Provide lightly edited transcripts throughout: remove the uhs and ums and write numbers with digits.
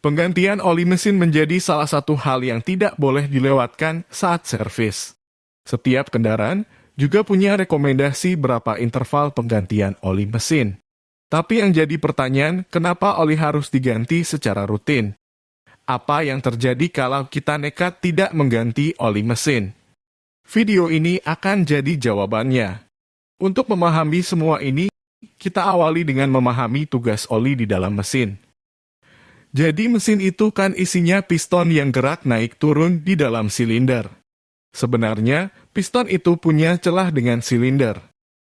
Penggantian oli mesin menjadi salah satu hal yang tidak boleh dilewatkan saat servis. Setiap kendaraan juga punya rekomendasi berapa interval penggantian oli mesin. Tapi yang jadi pertanyaan, kenapa oli harus diganti secara rutin? Apa yang terjadi kalau kita nekat tidak mengganti oli mesin? Video ini akan jadi jawabannya. Untuk memahami semua ini, kita awali dengan memahami tugas oli di dalam mesin. Jadi mesin itu kan isinya piston yang gerak naik turun di dalam silinder. Sebenarnya, piston itu punya celah dengan silinder.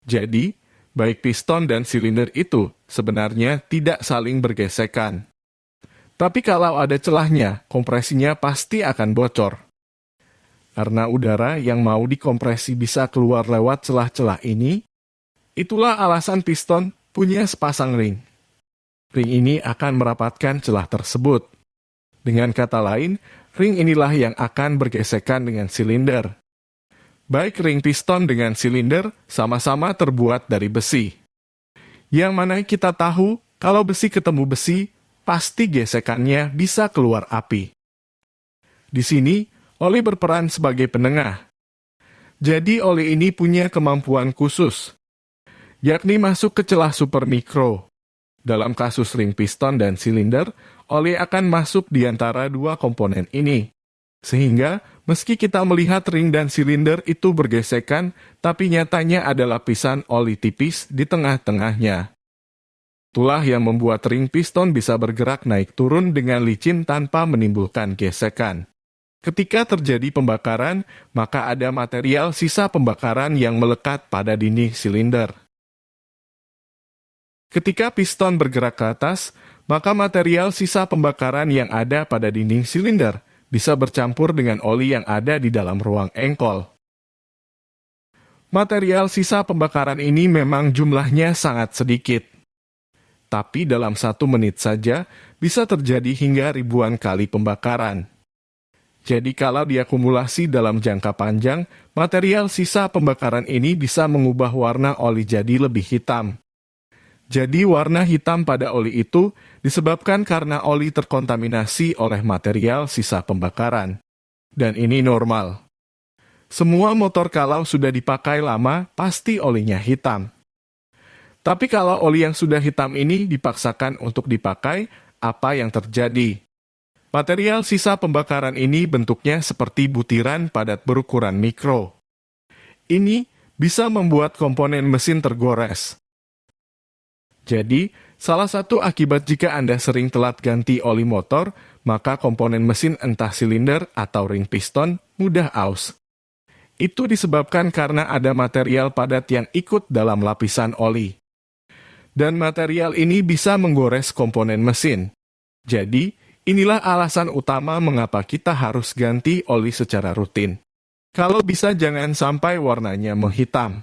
Jadi, baik piston dan silinder itu sebenarnya tidak saling bergesekan. Tapi kalau ada celahnya, kompresinya pasti akan bocor. Karena udara yang mau dikompresi bisa keluar lewat celah-celah ini, itulah alasan piston punya sepasang ring. Ring ini akan merapatkan celah tersebut. Dengan kata lain, ring inilah yang akan bergesekan dengan silinder. Baik ring piston dengan silinder sama-sama terbuat dari besi. Yang mana kita tahu, kalau besi ketemu besi, pasti gesekannya bisa keluar api. Di sini, oli berperan sebagai penengah. Jadi oli ini punya kemampuan khusus, yakni masuk ke celah supermikro. Dalam kasus ring piston dan silinder, oli akan masuk di antara dua komponen ini. Sehingga, meski kita melihat ring dan silinder itu bergesekan, tapi nyatanya ada lapisan oli tipis di tengah-tengahnya. Itulah yang membuat ring piston bisa bergerak naik turun dengan licin tanpa menimbulkan gesekan. Ketika terjadi pembakaran, maka ada material sisa pembakaran yang melekat pada dinding silinder. Ketika piston bergerak ke atas, maka material sisa pembakaran yang ada pada dinding silinder bisa bercampur dengan oli yang ada di dalam ruang engkol. Material sisa pembakaran ini memang jumlahnya sangat sedikit. Tapi dalam 1 menit saja bisa terjadi hingga ribuan kali pembakaran. Jadi kalau diakumulasi dalam jangka panjang, material sisa pembakaran ini bisa mengubah warna oli jadi lebih hitam. Jadi warna hitam pada oli itu disebabkan karena oli terkontaminasi oleh material sisa pembakaran. Dan ini normal. Semua motor kalau sudah dipakai lama, pasti olinya hitam. Tapi kalau oli yang sudah hitam ini dipaksakan untuk dipakai, apa yang terjadi? Material sisa pembakaran ini bentuknya seperti butiran padat berukuran mikro. Ini bisa membuat komponen mesin tergores. Jadi, salah satu akibat jika Anda sering telat ganti oli motor, maka komponen mesin entah silinder atau ring piston mudah aus. Itu disebabkan karena ada material padat yang ikut dalam lapisan oli. Dan material ini bisa menggores komponen mesin. Jadi, inilah alasan utama mengapa kita harus ganti oli secara rutin. Kalau bisa jangan sampai warnanya menghitam.